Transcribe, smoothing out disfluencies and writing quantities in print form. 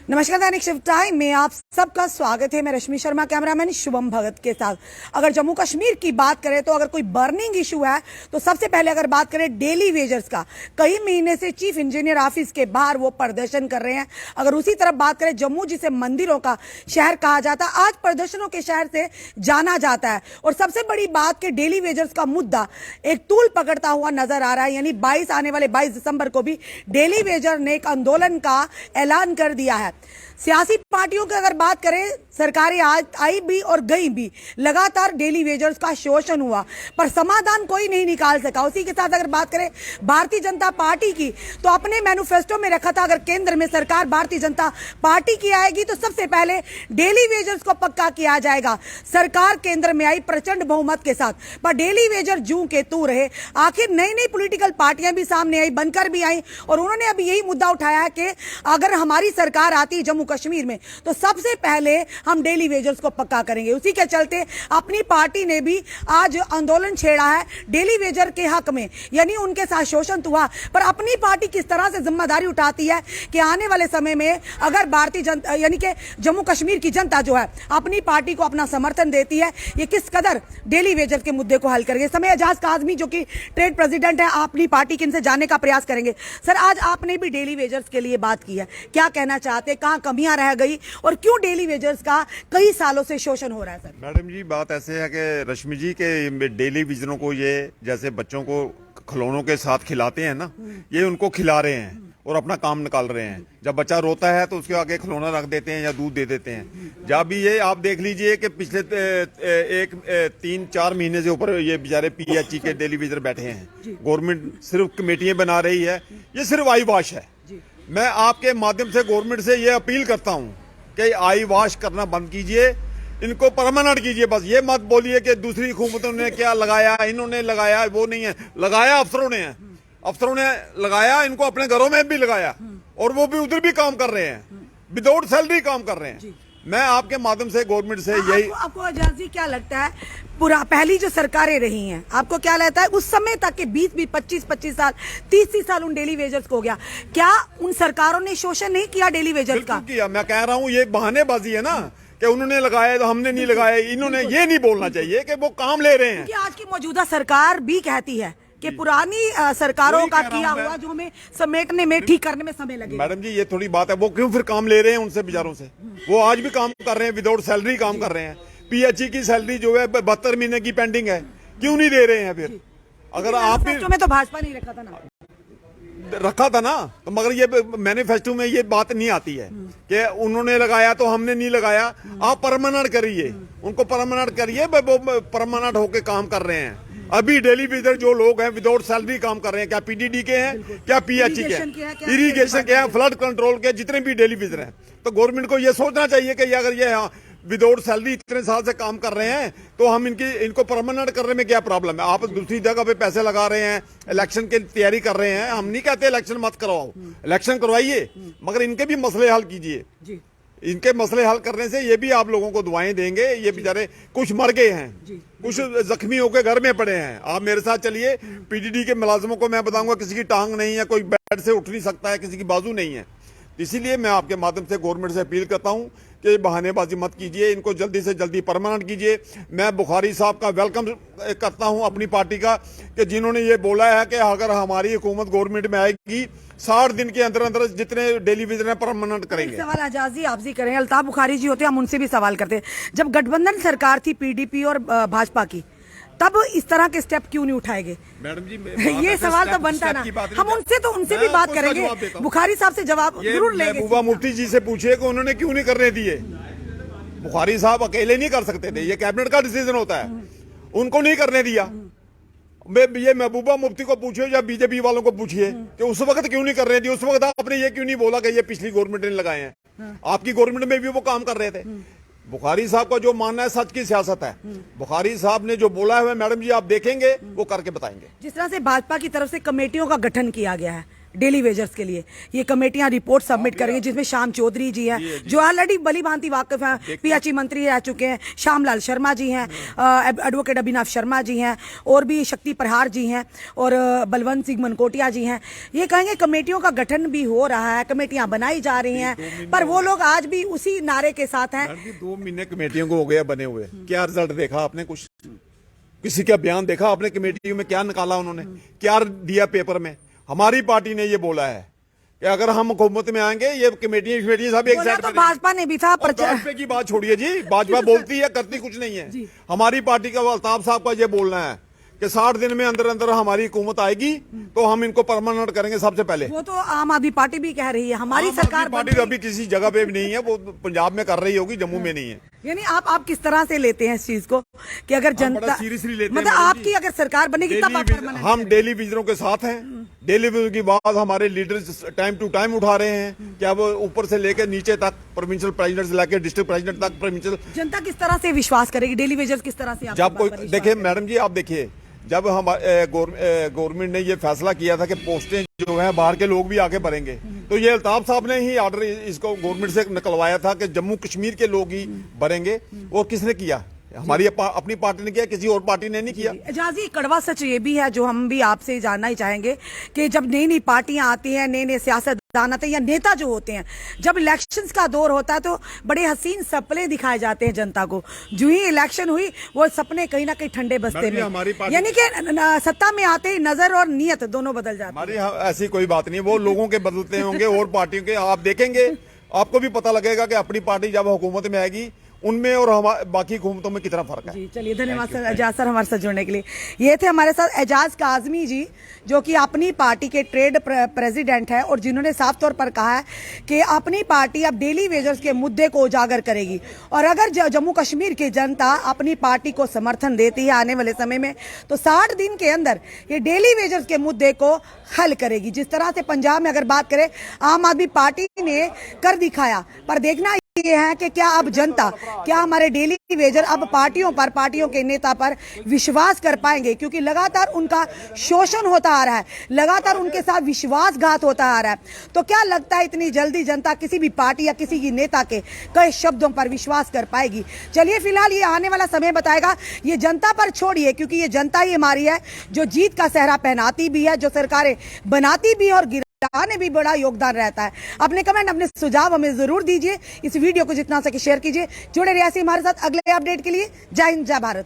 नमस्कार, दैनिक shift time में आप सबका स्वागत है। मैं रश्मि शर्मा, कैमरामैन शुभम भगत के साथ। अगर जम्मू कश्मीर की बात करें तो अगर कोई बर्निंग इशू है तो सबसे पहले अगर बात करें डेली वेजर्स का, कई महीने से चीफ इंजीनियर ऑफिस के बाहर वो प्रदर्शन कर रहे हैं। अगर उसी तरफ बात करें, जम्मू जिसे मंदिरों का शहर कहा जाता है, आज प्रदर्शनों के शहर से जाना जाता है। और सबसे बड़ी बात कि डेली वेजर्स का मुद्दा एक तूल पकड़ता हुआ नजर आ रहा है। यानी आने वाले 22 दिसंबर को भी डेली वेजर ने एक आंदोलन का ऐलान कर दिया है। सियासी पार्टियों की अगर बात करें, सरकारें आज आई भी और गई भी, लगातार डेली वेजर्स का शोषण हुआ पर समाधान कोई नहीं निकाल सका। उसी के साथ अगर बात करें भारतीय जनता पार्टी की, तो अपने मैनिफेस्टो में रखा था अगर केंद्र में सरकार भारतीय जनता पार्टी की आएगी तो सबसे पहले डेली वेजर्स को पक्का किया जाएगा। सरकार केंद्र में आई प्रचंड बहुमत के साथ, पर डेली वेजर जूं के तू रहे। आखिर नई नई पॉलिटिकल पार्टियां भी सामने आई, बनकर भी आई, और उन्होंने अभी यही मुद्दा उठाया है कि अगर हमारी सरकार आती जम्मू कश्मीर में तो सबसे पहले हम डेली वेजर्स को पक्का करेंगे। उसी के चलते अपनी पार्टी ने भी आज आंदोलन छेड़ा है डेली वेजर के हक में। यानी उनके साथ शोषण तो हुआ, पर अपनी पार्टी किस तरह से जिम्मेदारी उठाती है कि आने वाले समय में अगर भारतीय जनता यानी कि जम्मू कश्मीर की जनता जो है अपनी पार्टी को अपना समर्थन देती है, ये किस कदर डेली वेजर के मुद्दे को हल करेंगे। समय एजाज काजमी जो कि ट्रेड प्रेसिडेंट है अपनी पार्टी के, इनसे जानने का प्रयास करेंगे। सर, आज आपने भी डेली वेजर्स के लिए बात की है, क्या कहना चाहते हैं, कहां कमियां रह गई और क्यों डेली वेजर्स का कई सालों से शोषण हो रहा है? सर मैडम जी, बात ऐसे है कि रश्मि जी के डेली वेजरों को ये जैसे बच्चों को खिलौनों के साथ खिलाते हैं ना, ये उनको खिला रहे हैं और अपना काम निकाल रहे हैं। जब बच्चा रोता है तो उसके आगे खिलौना रख देते हैं या दूध दे देते हैं। जब भी ये आप देख लीजिए कि पिछले 3-4 महीने से ऊपर ये बेचारे PHE के डेली वेजर बैठे हैं। गवर्नमेंट सिर्फ कमेटियां बना रही है, ये सिर्फ आई वॉश है। मैं आपके माध्यम से गवर्नमेंट से ये अपील करता हूं कि आई वॉश करना बंद कीजिए, इनको परमानेंट कीजिए। बस ये मत बोलिए कि दूसरी हुकूमतों ने क्या लगाया, इन्होंने लगाया, वो नहीं है, लगाया अफसरों ने है। अफसरों ने लगाया, इनको अपने घरों में भी लगाया और वो भी उधर भी काम कर रहे हैं, विदाउट सैलरी काम कर रहे हैं। मैं आपके माध्यम से गवर्नमेंट से यही आपको आजादी क्या लगता है, पूरा पहली जो सरकारें रही हैं, आपको क्या लगता है उस समय तक के 20-20, 25-25 साल, 30 साल उन डेली वेजर्स को हो गया, क्या उन सरकारों ने शोषण नहीं किया डेली वेजर्स का? किया। मैं कह रहा हूँ ये बहानेबाजी है ना कि उन्होंने लगाया तो हमने नहीं लगाया। इन्होंने ये नहीं बोलना चाहिए कि वो काम ले रहे हैं। आज की मौजूदा सरकार भी कहती है कि पुरानी सरकारों का किया हुआ जो हमें समेटने में, ठीक करने में समय लगे। मैडम जी, ये थोड़ी बात है, वो क्यों फिर काम ले रहे हैं उनसे बेचारों से? वो आज भी काम कर रहे हैं, विदाउट सैलरी काम कर रहे हैं। PHE की सैलरी जो है 72 महीने की पेंडिंग है, क्यों नहीं दे रहे हैं फिर? अगर आप में तो भाजपा नहीं रखा था ना, तो मगर ये मैनिफेस्टो में ये बात नहीं आती है कि उन्होंने लगाया तो हमने नहीं लगाया। आप परमानेंट करिए, उनको परमानेंट करिए, वो परमानेंट होके काम कर रहे हैं। अभी डेली वेजर जो लोग हैं विदाउट सैलरी काम कर रहे हैं, क्या PDD के हैं, क्या PHE के हैं, इरीगेशन के हैं, फ्लड कंट्रोल के, जितने भी डेली वेजर हैं। तो गवर्नमेंट को ये सोचना चाहिए कि अगर ये विदाउट सैलरी इतने साल से काम कर रहे हैं तो हम इनको परमानेंट करने में क्या प्रॉब्लम है? आप दूसरी जगह पे पैसे लगा रहे हैं, इलेक्शन की तैयारी कर रहे हैं। हम नहीं कहते इलेक्शन मत करवाओ, इलेक्शन करवाइए, मगर इनके भी मसले हल कीजिए। इनके मसले हल करने से ये भी आप लोगों को दुआएं देंगे। ये बेचारे कुछ मर गए हैं, कुछ जख्मी होकर घर में पड़े हैं। आप मेरे साथ चलिए, PDD के मुलाजिमों को मैं बताऊंगा किसी की टांग नहीं है, कोई बेड से उठ नहीं सकता है, किसी की बाजू नहीं है। इसीलिए मैं आपके माध्यम से गवर्नमेंट से अपील करता हूं कि बहानेबाजी मत कीजिए, इनको जल्दी से जल्दी परमानेंट कीजिए। मैं बुखारी साहब का वेलकम करता हूं अपनी पार्टी का, कि जिन्होंने ये बोला है कि अगर हमारी हुकूमत गवर्नमेंट में आएगी 60 दिन के अंदर अंदर जितने डेली वेजर हैं परमानेंट करेंगे। सवाल आजादी आप जी करें, अल्ताफ बुखारी जी होते हैं, हम उनसे भी सवाल करते हैं। जब गठबंधन सरकार थी PDP और भाजपा की, तब इस तरह के स्टेप क्यों नहीं उठाएंगे? मैडम जी, ये सवाल तो बनता ना, हम उनसे भी बात करेंगे, बुखारी साहब से जवाब जरूर लेंगे। महबूबा मुफ्ती जी से पूछिए कि उन्होंने क्यों नहीं करने दिए। बुखारी साहब अकेले नहीं कर सकते थे, ये कैबिनेट का डिसीजन होता है, उनको नहीं करने दिया। ये महबूबा मुफ्ती को पूछिए या BJP वालों को पूछिए कि उस वक्त क्यों नहीं कर रहे थे। उस वक्त आपने ये क्यों नहीं बोला कि ये पिछली गवर्नमेंट ने लगाए हैं? आपकी गवर्नमेंट में भी वो काम कर रहे थे। बुखारी साहब का जो मानना है सच की सियासत है। बुखारी साहब ने जो बोला है मैडम जी आप देखेंगे, वो करके बताएंगे। जिस तरह से भाजपा की तरफ से कमेटियों का गठन किया गया है, डेली वेजर्स के लिए। ये कमेटियां रिपोर्ट सबमिट करेंगी, जिसमें श्याम चौधरी जी हैं जो ऑलरेडी भली भांति वाकिफ हैं, पीएचई मंत्री रह चुके हैं, श्यामलाल शर्मा जी हैं, एडवोकेट अभिनव शर्मा जी हैं, और भी शक्ति प्रहार जी हैं, और बलवंत सिंह मनकोटिया जी हैं। ये कहेंगे कमेटियों का गठन भी हो रहा है, कमेटियां बनाई जा रही हैं, पर वो लोग आज भी उसी नारे के साथ हैं। 2 महीने कमेटियों को हो गया बने हुए, क्या रिजल्ट देखा आपने? कुछ किसी का बयान देखा आपने? कमेटियों में क्या निकाला उन्होंने, क्या दिया पेपर में? हमारी पार्टी ने ये बोला है कि अगर हम हुकूमत में आएंगे ये कमेटियां सब एक साइड तो भाजपा ने भी था, भाजपा की बात छोड़िए जी, भाजपा बोलती है करती कुछ नहीं है। हमारी पार्टी का अल्ताफ साहब का ये बोलना है कि 60 दिन में अंदर अंदर हमारी हुकूमत आएगी तो हम इनको परमानेंट करेंगे सबसे पहले। वो तो आम आदमी पार्टी भी कह रही है, हमारी सरकार पार्टी अभी किसी जगह पे भी नहीं है, वो पंजाब में कर रही होगी, जम्मू में नहीं है। यानी आप किस तरह से लेते हैं इस चीज को कि अगर जनता सीरियसली लेते मतलब आपकी अगर सरकार बनेगी तब आप permanent हम डेली विजरों के साथ हैं। डेली विजर की बात हमारे लीडर्स टाइम टू टाइम उठा रहे हैं कि अब ऊपर से लेकर नीचे तक, प्रोविंशियल प्रेसिडेंट से लेकर डिस्ट्रिक्ट प्रेसिडेंट तक, प्रोविंशियल। जनता किस तरह से विश्वास करेगी, डेली वेजर्स किस तरह से जब कोई देखिए मैडम जी, आप देखिए जब हम गवर्नमेंट ने ये फैसला किया था कि पोस्टें जो है बाहर के लोग भी आके भरेंगे, तो ये अल्ताफ साहब ने ही ऑर्डर इसको गवर्नमेंट से निकलवाया था कि जम्मू कश्मीर के लोग ही भरेंगे। वो किसने किया? हमारी अपनी पार्टी ने किया, किसी और पार्टी ने नहीं किया। एजाज जी, कड़वा सच ये भी है जो हम भी आपसे जानना ही चाहेंगे कि जब नई नई पार्टियां आती हैं, नए नए सियासतदान आते हैं या नेता जो होते हैं, जब इलेक्शंस का दौर होता है तो बड़े हसीन सपने दिखाए जाते हैं जनता को। जो ही इलेक्शन हुई वो सपने कहीं ना कहीं ठंडे बस्ते में, यानी कि सत्ता में आते ही नजर और नियत दोनों बदल जाती है। हमारी ऐसी कोई बात नहीं, वो लोगों के बदलते होंगे और पार्टियों के। आप देखेंगे, आपको भी पता लगेगा कि अपनी पार्टी जब हुकूमत में आएगी उनमें और बाकी हुकूमतों में कितना फर्क है। जी चलिए, धन्यवाद सर, एजाज सर हमारे साथ जुड़ने के लिए। ये थे हमारे साथ एजाज काजमी जी, जो कि अपनी पार्टी के ट्रेड प्रेसिडेंट है और जिन्होंने साफ तौर पर कहा है कि अपनी पार्टी अब डेली वेजर्स के मुद्दे को उजागर करेगी, और अगर जम्मू कश्मीर की जनता अपनी पार्टी को समर्थन देती है आने वाले समय में तो 60 दिन के अंदर ये डेली वेजर्स के मुद्दे को हल करेगी। जिस तरह से पंजाब में अगर बात करें, आम आदमी पार्टी ने कर दिखाया, पर देखना ये है कि क्या अब जनता, क्या हमारे डेली वेजर अब पार्टियों पर, पार्टियों के नेता पर विश्वास कर पाएंगे, क्योंकि लगातार उनका शोषण होता आ रहा है, लगातार उनके साथ विश्वासघात होता आ रहा है। तो क्या लगता है इतनी जल्दी जनता किसी भी पार्टी या किसी की नेता के कई शब्दों पर विश्वास कर पाएगी? चलिए फिलहाल ये आने वाला समय बताएगा। ये जनता पर छोड़िए, क्योंकि ये जनता ही हमारी है जो जीत का सहरा पहनाती भी है, जो सरकारें बनाती भी है और ने भी बड़ा योगदान रहता है। अपने कमेंट, अपने सुझाव हमें जरूर दीजिए। इस वीडियो को जितना सके शेयर कीजिए। जुड़े रहिए हमारे साथ अगले अपडेट के लिए। जय हिंद, जय भारत।